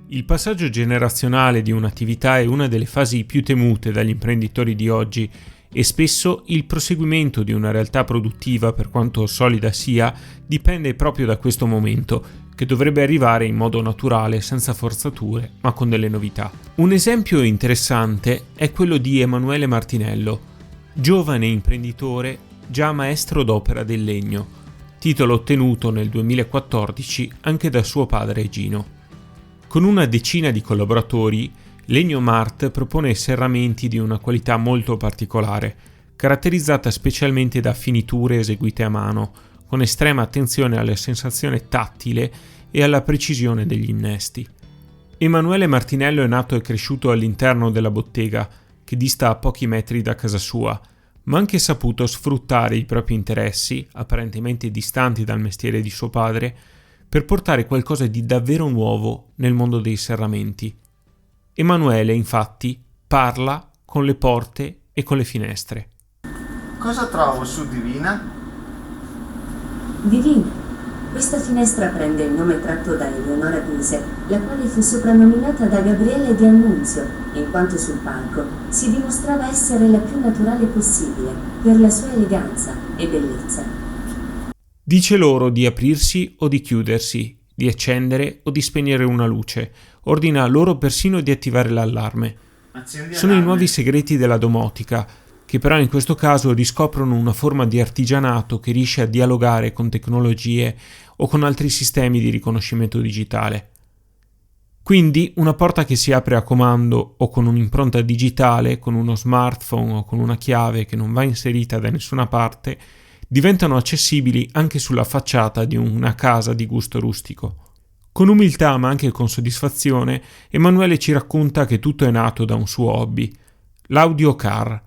Il passaggio generazionale di un'attività è una delle fasi più temute dagli imprenditori di oggi e spesso il proseguimento di una realtà produttiva, per quanto solida sia, dipende proprio da questo momento, che dovrebbe arrivare in modo naturale, senza forzature, ma con delle novità. Un esempio interessante è quello di Emanuele Martinello, giovane imprenditore già maestro d'opera del legno, titolo ottenuto nel 2014 anche da suo padre Gino. Con una decina di collaboratori, Legno Mart propone serramenti di una qualità molto particolare, caratterizzata specialmente da finiture eseguite a mano, con estrema attenzione alla sensazione tattile e alla precisione degli innesti. Emanuele Martinello è nato e cresciuto all'interno della bottega, che dista a pochi metri da casa sua, ma ha anche saputo sfruttare i propri interessi, apparentemente distanti dal mestiere di suo padre, per portare qualcosa di davvero nuovo nel mondo dei serramenti. Emanuele, infatti, parla con le porte e con le finestre. Cosa trovo su Divina? Divina. Questa finestra prende il nome tratto da Eleonora Duse, la quale fu soprannominata da Gabriele di Annunzio, in quanto sul palco si dimostrava essere la più naturale possibile per la sua eleganza e bellezza. Dice loro di aprirsi o di chiudersi, di accendere o di spegnere una luce, ordina loro persino di attivare l'allarme. Sono i nuovi segreti della domotica, che però in questo caso riscoprono una forma di artigianato che riesce a dialogare con tecnologie o con altri sistemi di riconoscimento digitale. Quindi una porta che si apre a comando o con un'impronta digitale, con uno smartphone o con una chiave che non va inserita da nessuna parte, diventano accessibili anche sulla facciata di una casa di gusto rustico. Con umiltà ma anche con soddisfazione, Emanuele ci racconta che tutto è nato da un suo hobby, l'audio car.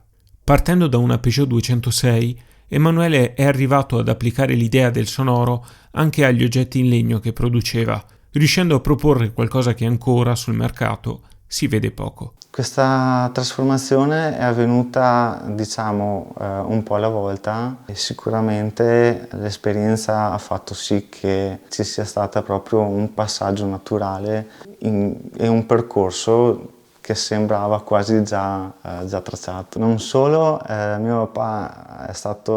Partendo da una Peugeot 206, Emanuele è arrivato ad applicare l'idea del sonoro anche agli oggetti in legno che produceva, riuscendo a proporre qualcosa che ancora sul mercato si vede poco. Questa trasformazione è avvenuta, un po' alla volta e sicuramente l'esperienza ha fatto sì che ci sia stato proprio un passaggio naturale e un percorso che sembrava quasi già tracciato. Non solo, mio papà è stata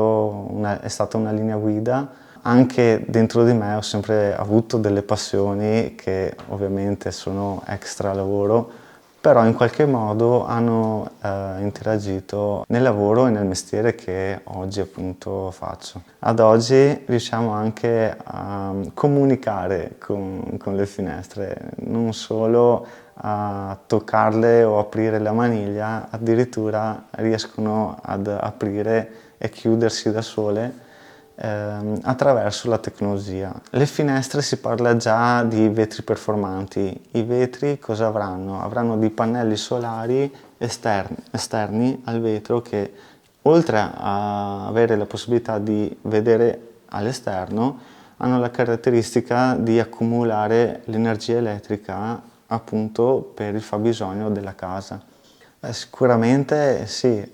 una linea guida. Anche dentro di me ho sempre avuto delle passioni che ovviamente sono extra lavoro, però in qualche modo hanno interagito nel lavoro e nel mestiere che oggi appunto faccio. Ad oggi riusciamo anche a comunicare con le finestre, non solo a toccarle o aprire la maniglia, addirittura riescono ad aprire e chiudersi da sole attraverso la tecnologia. Le finestre si parla già di vetri performanti. I vetri cosa avranno? Avranno dei pannelli solari esterni al vetro che, oltre a avere la possibilità di vedere all'esterno, hanno la caratteristica di accumulare l'energia elettrica appunto per il fabbisogno della casa. Sicuramente sì,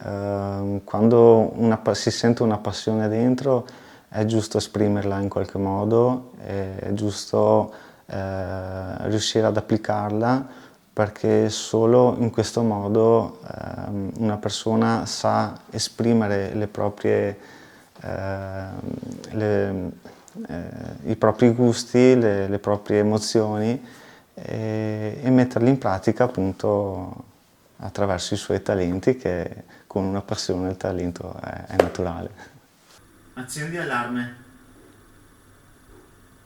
quando si sente una passione dentro è giusto esprimerla in qualche modo, è giusto riuscire ad applicarla, perché solo in questo modo una persona sa esprimere i propri gusti, le proprie emozioni e metterli in pratica appunto attraverso i suoi talenti, che con una passione il talento è naturale. Accendi allarme.